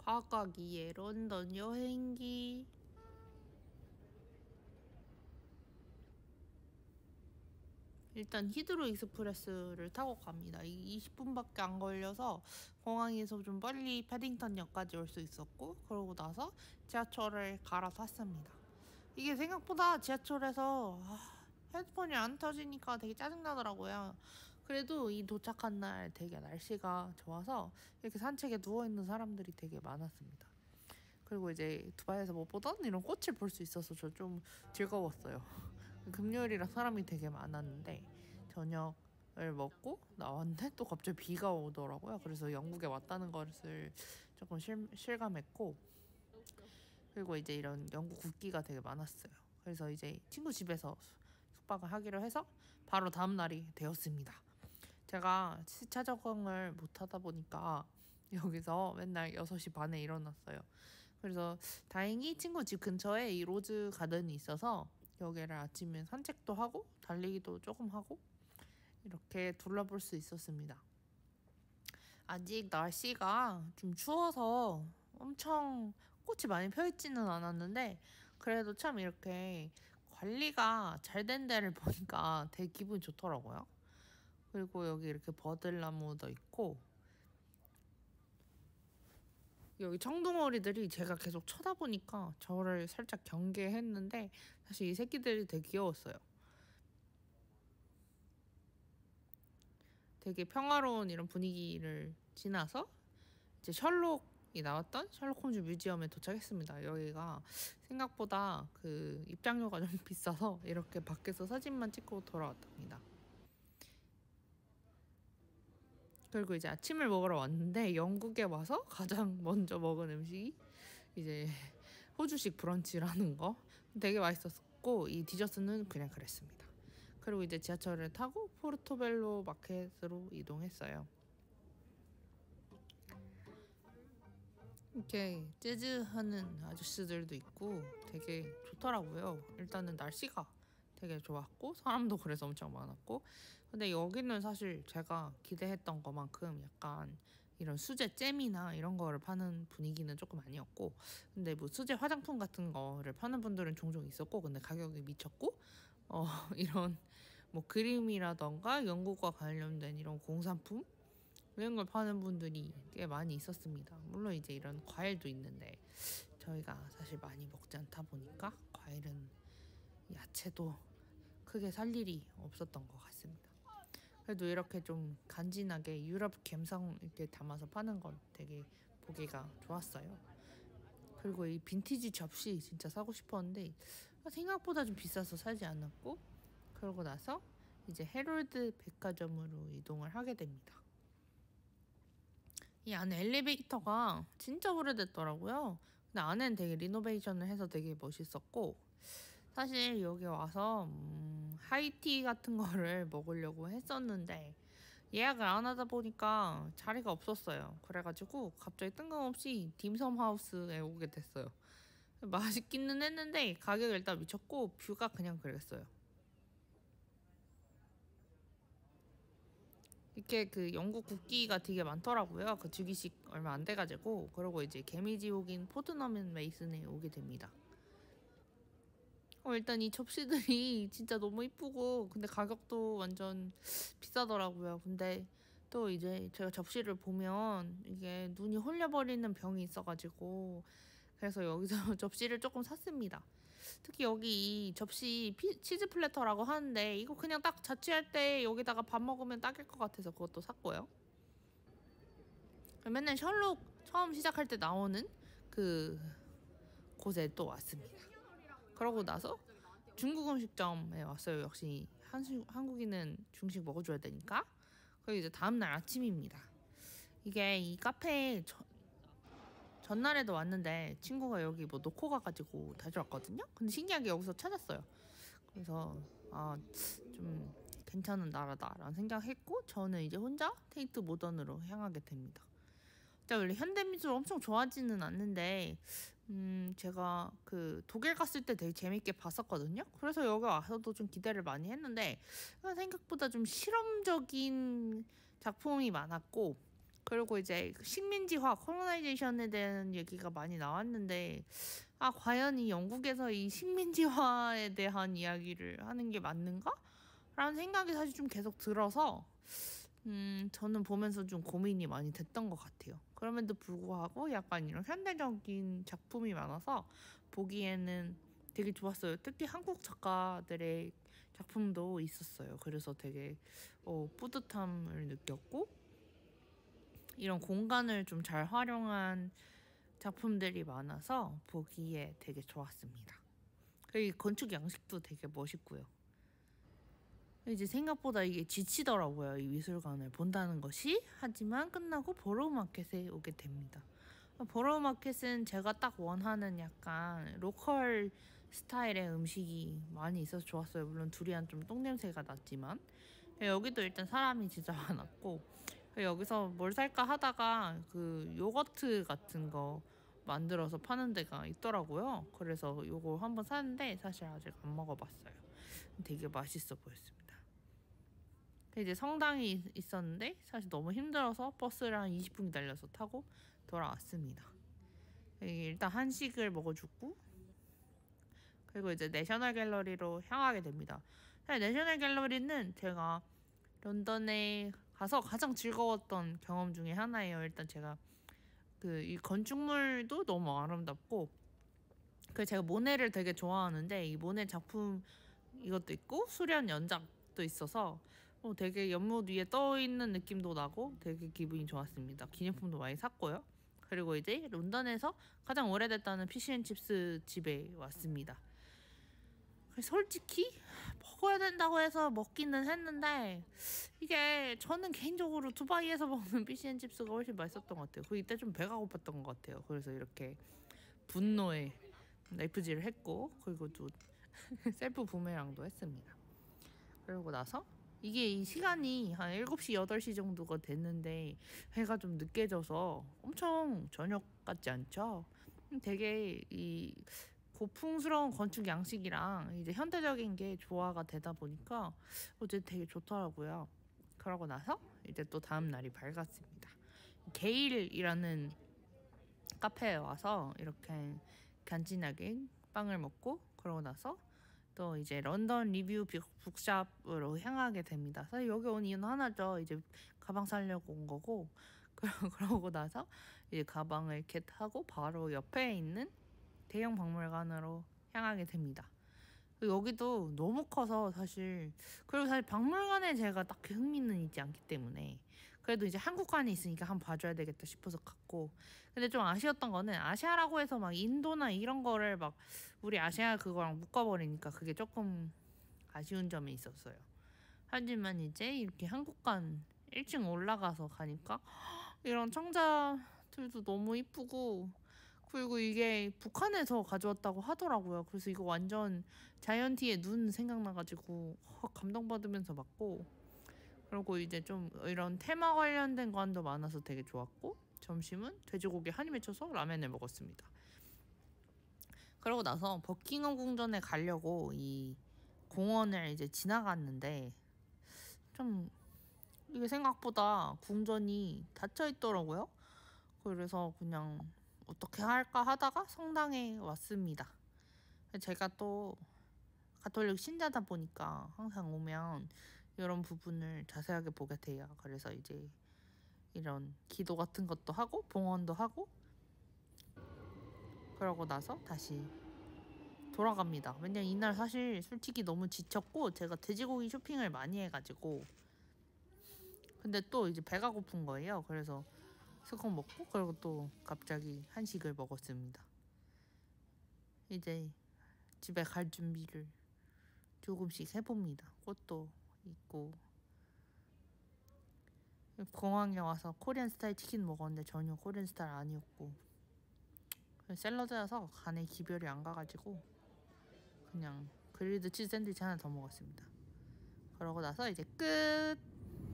파가기의 런던 여행기. 일단 히드로 익스프레스를 타고 갑니다. 20분밖에 안 걸려서 공항에서 좀 빨리 패딩턴역까지 올 수 있었고, 그러고 나서 지하철을 갈아탔습니다. 이게 생각보다 지하철에서 헤드폰이 안 터지니까 되게 짜증나더라고요. 그래도 이 도착한 날 되게 날씨가 좋아서 이렇게 산책에 누워있는 사람들이 되게 많았습니다. 그리고 이제 두바이에서 못 보던 이런 꽃을 볼 수 있어서 저 좀 즐거웠어요. 금요일이라 사람이 되게 많았는데 저녁을 먹고 나왔는데 또 갑자기 비가 오더라고요. 그래서 영국에 왔다는 것을 조금 실감했고, 그리고 이제 이런 영국 국기가 되게 많았어요. 그래서 이제 친구 집에서 숙박을 하기로 해서 바로 다음 날이 되었습니다. 제가 시차 적응을 못 하다 보니까 여기서 맨날 6시 반에 일어났어요. 그래서 다행히 친구 집 근처에 이 로즈 가든이 있어서 여기를 아침에 산책도 하고 달리기도 조금 하고 이렇게 둘러볼 수 있었습니다. 아직 날씨가 좀 추워서 엄청 꽃이 많이 펴있지는 않았는데 그래도 참 이렇게 관리가 잘 된 데를 보니까 되게 기분이 좋더라고요. 그리고 여기 이렇게 버들나무도 있고, 여기 청둥오리들이 제가 계속 쳐다보니까 저를 살짝 경계했는데 사실 이 새끼들이 되게 귀여웠어요. 되게 평화로운 이런 분위기를 지나서 이제 셜록이 나왔던 셜록 홈즈 뮤지엄에 도착했습니다. 여기가 생각보다 그 입장료가 좀 비싸서 이렇게 밖에서 사진만 찍고 돌아왔답니다. 그리고 이제 아침을 먹으러 왔는데 영국에 와서 가장 먼저 먹은 음식이 이제 호주식 브런치라는 거, 되게 맛있었고 이 디저트는 그냥 그랬습니다. 그리고 이제 지하철을 타고 포르토벨로 마켓으로 이동했어요. 이렇게 재즈 하는 아저씨들도 있고 되게 좋더라고요. 일단은 날씨가 되게 좋았고 사람도 그래서 엄청 많았고, 근데 여기는 사실 제가 기대했던 것만큼 약간 이런 수제 잼이나 이런 거를 파는 분위기는 조금 아니었고, 근데 뭐 수제 화장품 같은 거를 파는 분들은 종종 있었고, 근데 가격이 미쳤고 이런 뭐 그림이라던가 연구과 관련된 이런 공산품 이런 걸 파는 분들이 꽤 많이 있었습니다. 물론 이제 이런 과일도 있는데 저희가 사실 많이 먹지 않다 보니까 과일은 야채도 크게 살 일이 없었던 것 같습니다. 그래도 이렇게 좀 간지나게 유럽 감성 이렇게 담아서 파는 건 되게 보기가 좋았어요. 그리고 이 빈티지 접시 진짜 사고 싶었는데 생각보다 좀 비싸서 사지 않았고, 그러고 나서 이제 해롤드 백화점으로 이동을 하게 됩니다. 이 안에 엘리베이터가 진짜 오래됐더라고요. 근데 안에는 되게 리노베이션을 해서 되게 멋있었고, 사실 여기 와서 하이티 같은 거를 먹으려고 했었는데 예약을 안 하다 보니까 자리가 없었어요. 그래가지고 갑자기 뜬금없이 딤섬 하우스에 오게 됐어요. 맛있기는 했는데 가격이 일단 미쳤고 뷰가 그냥 그랬어요. 이렇게 그 영국 국기가 되게 많더라고요. 그 즉위식 얼마 안 돼가지고. 그러고 이제 개미지옥인 포드넘 메이슨에 오게 됩니다. 일단 이 접시들이 진짜 너무 이쁘고 근데 가격도 완전 비싸더라고요. 근데 또 이제 제가 접시를 보면 이게 눈이 홀려버리는 병이 있어가지고 그래서 여기서 접시를 조금 샀습니다. 특히 여기 이 접시 치즈 플래터라고 하는데 이거 그냥 딱 자취할 때 여기다가 밥 먹으면 딱일 것 같아서 그것도 샀고요. 맨날 셜록 처음 시작할 때 나오는 그 곳에 또 왔습니다. 그러고 나서 중국 음식점에 왔어요. 역시 한국인은 중식 먹어줘야 되니까. 그리고 이제 다음날 아침입니다. 이게 이 카페에 전날에도 왔는데 친구가 여기 뭐 놓고 가가지고 다시 왔거든요. 근데 신기하게 여기서 찾았어요. 그래서 좀 괜찮은 나라다라는 생각했고 저는 이제 혼자 테이트 모던으로 향하게 됩니다. 제가 원래 현대미술 엄청 좋아하지는 않는데 제가 그 독일 갔을 때 되게 재밌게 봤었거든요. 그래서 여기 와서도 좀 기대를 많이 했는데 생각보다 좀 실험적인 작품이 많았고, 그리고 이제 식민지화, 콜로나이제이션에 대한 얘기가 많이 나왔는데 과연 이 영국에서 이 식민지화에 대한 이야기를 하는 게 맞는가? 라는 생각이 사실 좀 계속 들어서 저는 보면서 좀 고민이 많이 됐던 것 같아요. 그럼에도 불구하고 약간 이런 현대적인 작품이 많아서 보기에는 되게 좋았어요. 특히 한국 작가들의 작품도 있었어요. 그래서 되게 뿌듯함을 느꼈고 이런 공간을 좀 잘 활용한 작품들이 많아서 보기에 되게 좋았습니다. 그리고 건축 양식도 되게 멋있고요. 이제 생각보다 이게 지치더라고요. 이 미술관을 본다는 것이. 하지만 끝나고 보로우 마켓에 오게 됩니다. 보로우 마켓은 제가 딱 원하는 약간 로컬 스타일의 음식이 많이 있어서 좋았어요. 물론 두리안 좀 똥냄새가 났지만 여기도 일단 사람이 진짜 많았고 여기서 뭘 살까 하다가 그 요거트 같은 거 만들어서 파는 데가 있더라고요. 그래서 요거 한번 샀는데 사실 아직 안 먹어봤어요. 되게 맛있어 보였습니다. 이제 성당이 있었는데 사실 너무 힘들어서 버스를 한 20분 기다려서 타고 돌아왔습니다. 일단 한식을 먹어주고 그리고 이제 내셔널 갤러리로 향하게 됩니다. 사실 내셔널 갤러리는 제가 런던에 가서 가장 즐거웠던 경험 중에 하나예요. 일단 제가 이 건축물도 너무 아름답고 제가 모네를 되게 좋아하는데 이 모네 작품 이것도 있고 수련 연작도 있어서 되게 연못 위에 떠 있는 느낌도 나고 되게 기분이 좋았습니다. 기념품도 많이 샀고요. 그리고 이제 런던에서 가장 오래됐다는 피시앤칩스 집에 왔습니다. 솔직히 먹어야 된다고 해서 먹기는 했는데 이게 저는 개인적으로 두바이에서 먹는 피시앤칩스가 훨씬 맛있었던 것 같아요. 이때 좀 배가 고팠던 것 같아요. 그래서 이렇게 분노의 FG를 했고 그리고 또 셀프 부메랑도 했습니다. 그러고 나서 이게 이 시간이 한 7시, 8시 정도가 됐는데 해가 좀 늦게 져서 엄청 저녁 같지 않죠? 되게 이 고풍스러운 건축 양식이랑 이제 현대적인 게 조화가 되다 보니까 어제 되게 좋더라고요. 그러고 나서 이제 또 다음 날이 밝았습니다. 게일이라는 카페에 와서 이렇게 간지나게 빵을 먹고 그러고 나서 또 이제 런던 리뷰 북샵으로 향하게 됩니다. 사실 여기 온 이유는 하나죠. 이제 가방 사려고 온 거고 그러고 나서 이제 가방을 이렇게 타고 바로 옆에 있는 대형 박물관으로 향하게 됩니다. 여기도 너무 커서 사실 그리고 사실 박물관에 제가 딱히 흥미는 있지 않기 때문에 그래도 이제 한국관이 있으니까 한번 봐줘야 되겠다 싶어서 갔고 근데 좀 아쉬웠던 거는 아시아라고 해서 막 인도나 이런 거를 막 우리 아시아 그거랑 묶어버리니까 그게 조금 아쉬운 점이 있었어요. 하지만 이제 이렇게 한국관 1층 올라가서 가니까 이런 청자들도 너무 이쁘고 그리고 이게 북한에서 가져왔다고 하더라고요. 그래서 이거 완전 자이언티의 눈 생각나가지고 감동받으면서 봤고 그리고 이제 좀 이런 테마 관련된 관도 많아서 되게 좋았고 점심은 돼지고기 한입 맺혀서 라면을 먹었습니다. 그러고 나서 버킹엄 궁전에 가려고 이 공원을 이제 지나갔는데 좀 이게 생각보다 궁전이 닫혀 있더라고요. 그래서 그냥 어떻게 할까 하다가 성당에 왔습니다. 제가 또 가톨릭 신자다 보니까 항상 오면 이런 부분을 자세하게 보게 돼요. 그래서 이제 이런 기도 같은 것도 하고 봉헌도 하고 그러고 나서 다시 돌아갑니다. 왜냐면 이날 사실 솔직히 너무 지쳤고 제가 돼지고기 쇼핑을 많이 해가지고 근데 또 이제 배가 고픈 거예요. 그래서 스콘 먹고 그리고 또 갑자기 한식을 먹었습니다. 이제 집에 갈 준비를 조금씩 해봅니다. 꽃도 있고 공항에 와서 코리안 스타일 치킨 먹었는데 전혀 코리안 스타일 아니었고 샐러드여서 간에 기별이 안 가가지고 그냥 그릴드 치즈 샌드위치 하나 더 먹었습니다. 그러고 나서 이제 끝!